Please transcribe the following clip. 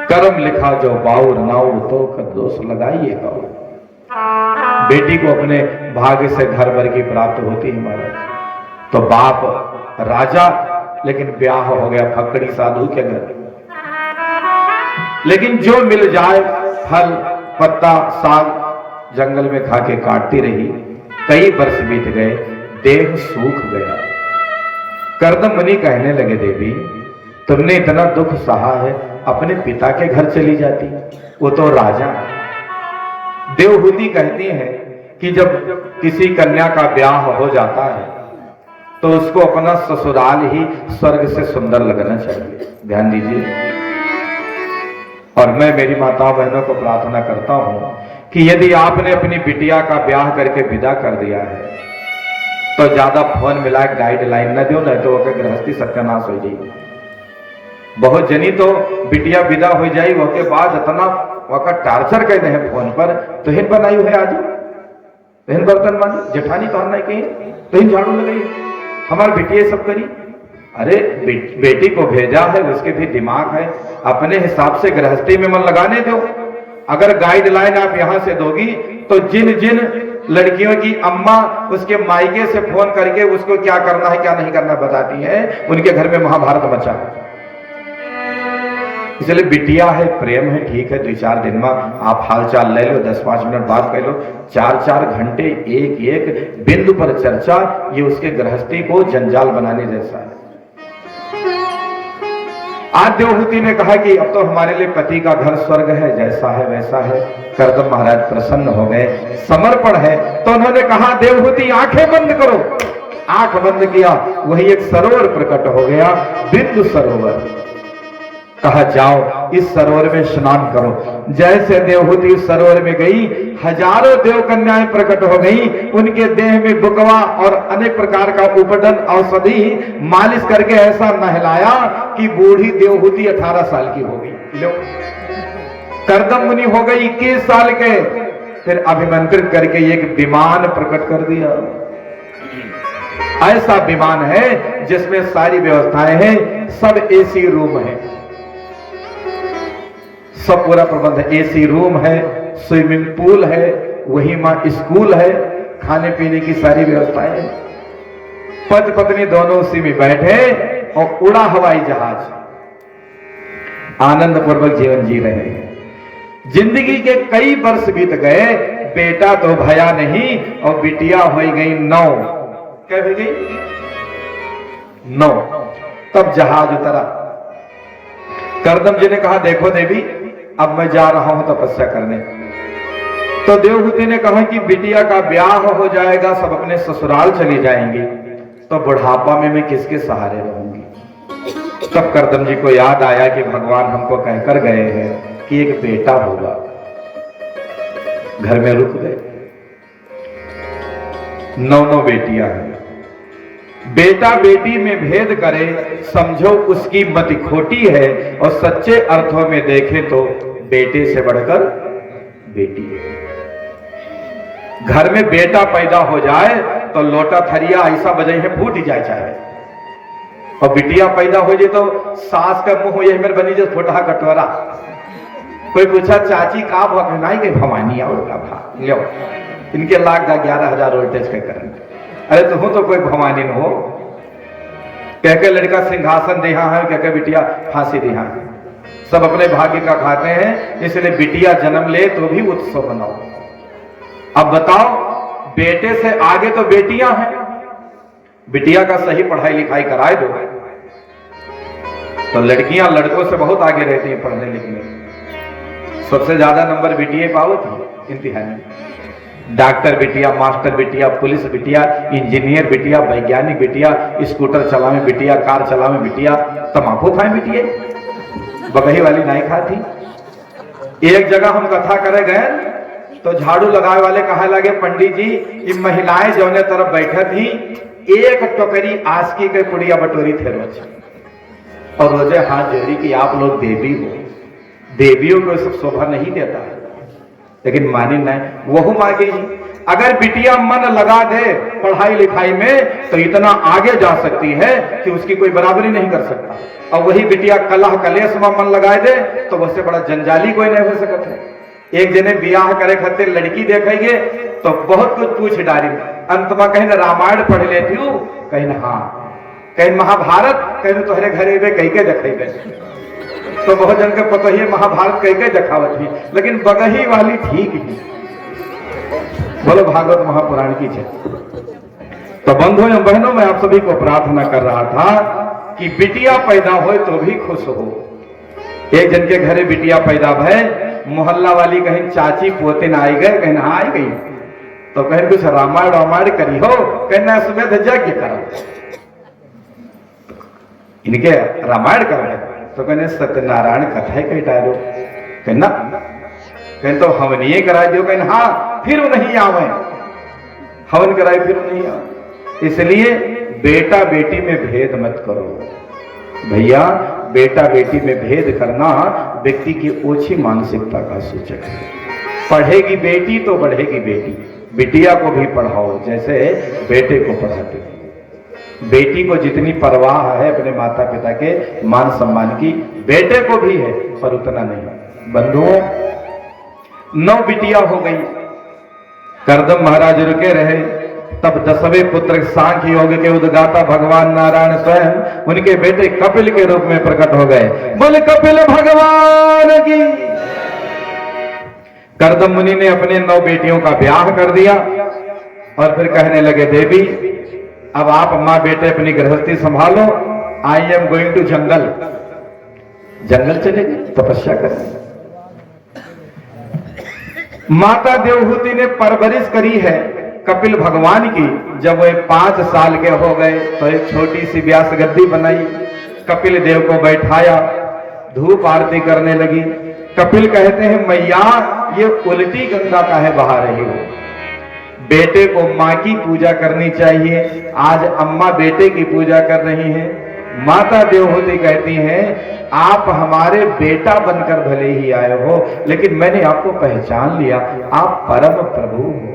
कर्म लिखा जो बाउर नाउ तो दोष लगाइएगा। बेटी को अपने भाग्य से घर भर की प्राप्त होती है महाराज। तो बाप राजा, लेकिन ब्याह हो गया फकड़ी साधु के घर। लेकिन जो मिल जाए फल पत्ता साग जंगल में खा के काटती रही। कई वर्ष बीत गए, देह सूख गया। कर्दम मुनि कहने लगे, देवी तुमने इतना दुख सहा है, अपने पिता के घर चली जाती, वो तो राजा। देवहूति कहती है कि जब किसी कन्या का ब्याह हो जाता है तो उसको अपना ससुराल ही स्वर्ग से सुंदर लगना चाहिए। ध्यान दीजिए। और मैं मेरी माताओं बहनों को प्रार्थना करता हूं कि यदि आपने अपनी बिटिया का ब्याह करके विदा कर दिया है तो ज्यादा फोन मिला गाइडलाइन न दो, नहीं तो वो गृहस्थी सत्यानाश हो जाएगी। बहुत जनी तो बिटिया विदा हो जाए वो के बाद इतना वक्त टार्चर कहते हैं फोन पर, तो हिन बनाई हुए आज हिन बर्तन मानी जेठानी तो नहीं कही, तो हिन झाड़ू लगाई हमारे बिटिया सब करी। अरे बेटी को भेजा है, उसके भी दिमाग है, अपने हिसाब से गृहस्थी में मन लगाने दो। अगर गाइडलाइन आप यहां से दोगी तो जिन जिन लड़कियों की अम्मा उसके मायके से फोन करके उसको क्या करना है क्या नहीं करना बताती है, उनके घर में महाभारत मचा है। इसलिए बिटिया है, प्रेम है, ठीक है, 2-4 दिन में आप हालचाल ले लो, 10-5 मिनट बात कर लो। 4-4 घंटे एक एक बिंदु पर चर्चा, ये उसके गृहस्थी को जंजाल बनाने जैसा है। आज देवहूति ने कहा कि अब तो हमारे लिए पति का घर स्वर्ग है, जैसा है वैसा है। कर्दम महाराज प्रसन्न हो गए, समर्पण है। तो उन्होंने कहा, देवहूति आंखें बंद करो। आंख बंद किया, वही एक सरोवर प्रकट हो गया, बिंदु सरोवर। कहा जाओ इस सरोवर में स्नान करो। जैसे देवहूति इस सरोवर में गई, हजारों देव कन्याएं प्रकट हो गई। उनके देह में बुकवा और अनेक प्रकार का उपटन औषधि मालिश करके ऐसा नहलाया कि बूढ़ी देवहूति 18 साल की हो गई। लो कर्दम मुनि हो गई 21 साल के। फिर अभिमंत्रित करके एक विमान प्रकट कर दिया। ऐसा विमान है जिसमें सारी व्यवस्थाएं हैं, सब एसी रूम है, सब पूरा प्रबंध है। एसी रूम है, स्विमिंग पूल है, वही मां स्कूल है, खाने पीने की सारी व्यवस्थाएं हैं। पति पत्नी दोनों उसी में बैठे और उड़ा हवाई जहाज, आनंद पूर्वक जीवन जी रहे हैं। जिंदगी के कई वर्ष बीत गए, बेटा तो भया नहीं और बिटिया हो गई 9। क्या हो गई? 9। तब जहाज उतरा। कर्दम जी ने कहा, देखो देवी अब मैं जा रहा हूं तपस्या करने। तो देवहूति ने कहा कि बिटिया का ब्याह हो जाएगा, सब अपने ससुराल चली जाएंगी, तो बुढ़ापा में मैं किसके सहारे रहूंगी। तब कर्दम जी को याद आया कि भगवान हमको कहकर गए हैं कि एक बेटा होगा। घर में रुक गए। 9 बेटियां हैं। बेटा बेटी में भेद करे, समझो उसकी मति खोटी है, और सच्चे अर्थों में देखें तो बेटे से बढ़कर बेटी है। घर में बेटा पैदा हो जाए तो लोटा थरिया ऐसा बजे है फूट जाए चाहे, और बिटिया पैदा हो जाए तो सास का मुंह यही मेरे बनी जो फोटा कटोरा। कोई पूछा चाची का भगनाई के भवानी और का भा लो, इनके लाख 11,000 वोल्टेज के करंट। अरे तुम तो कोई भवानी न हो। कह के लड़का सिंहासन दिया है, कह के बिटिया फांसी दिया है। सब अपने भाग्य का खाते हैं, इसलिए बिटिया जन्म ले तो भी उत्सव मनाओ। अब बताओ, बेटे से आगे तो बेटियां हैं। बिटिया का सही पढ़ाई लिखाई कराए दो तो लड़कियां लड़कों से बहुत आगे रहती हैं पढ़ने लिखने। सबसे ज्यादा नंबर बिटिया पाओ थी इम्तिहान। डॉक्टर बिटिया, मास्टर बिटिया, पुलिस बिटिया, इंजीनियर बिटिया, वैज्ञानिक बिटिया, स्कूटर चलावे बिटिया, कार चलावे बिटिया, तम्बाकू खाए बिटिया, बगही वाली नहीं खाती। एक जगह हम कथा करे गए तो झाड़ू लगाए वाले कहा लगे, पंडित जी ये महिलाएं जौने तरफ बैठे थी, एक टोकरी आस्की के पुड़िया बटोरी थे रोज, और रोजे हाथ जोड़ी कि आप लोग देवी हो। देवियों को सब शोभा नहीं देता है, लेकिन मानी नहीं, वो मांगी। अगर बिटिया मन लगा दे पढ़ाई लिखाई में तो इतना आगे जा सकती है कि उसकी कोई बराबरी नहीं कर सकता। और वही बिटिया कलह कलेश में मन लगाए दे तो वैसे बड़ा जंजाली कोई नहीं हो सकता है। एक जने ब्याह करे खातिर लड़की देखेंगे तो बहुत कुछ पूछ डाली, अंत में कहीं रामायण पढ़ लेती हूँ, कहीं हाँ, कहीं महाभारत, कहीं तोहरे घरे में कहीं के देखेंगे तो बहुत जन के पता ही महाभारत कहीं के देखावत ही, लेकिन बगही वाली ठीक ही। बोलो भागवत महापुराण की जय। तो बंधुओं एवं बहनों, मैं आप सभी को प्रार्थना कर रहा था कि बिटिया पैदा हो तो भी खुश हो। एक जन के घरे बिटिया पैदा भय, मोहल्ला वाली कहीं चाची पोते ना आई गए, कहीं ना आई गई तो कहीं कुछ रामायण रामायण करी हो, कहना सुबह यज्ञ करो, इनके रामायण कर रहे तो कहने सत्यनारायण कथा है कहीं डालो, कहना कहीं तो हवन ये करा दो, कहना हाँ फिर वो नहीं आवे, हवन कराए फिर वो नहीं आवे। इसलिए बेटा बेटी में भेद मत करो भैया, बेटा बेटी में भेद करना व्यक्ति की ओछी मानसिकता का सूचक है। पढ़ेगी बेटी तो बढ़ेगी बेटी, बिटिया को भी पढ़ाओ जैसे बेटे को पढ़ाते। बेटी को जितनी परवाह है अपने माता पिता के मान सम्मान की, बेटे को भी है पर उतना नहीं। बंधुओं, 9 बिटिया हो गई, करदम महाराज रुके रहे, तब 10वें पुत्र सांख्य योग के उद्गाता भगवान नारायण स्वयं उनके बेटे कपिल के रूप में प्रकट हो गए। बोले कपिल भगवान की। करदम मुनि ने अपने 9 बेटियों का ब्याह कर दिया और फिर कहने लगे, देवी अब आप मां बेटे अपनी गृहस्थी संभालो, आई एम गोइंग टू जंगल। जंगल चले गए तपस्या करें। माता देवहूति ने परवरिश करी है कपिल भगवान की। जब वे 5 साल के हो गए तो एक छोटी सी व्यास गद्दी बनाई, कपिल देव को बैठाया, धूप आरती करने लगी। कपिल कहते हैं, मैया ये उल्टी गंगा काहे बहा रही हो, बेटे को मां की पूजा करनी चाहिए, आज अम्मा बेटे की पूजा कर रही हैं। माता देवहूति कहती हैं, आप हमारे बेटा बनकर भले ही आए हो, लेकिन मैंने आपको पहचान लिया, आप परम प्रभु हो।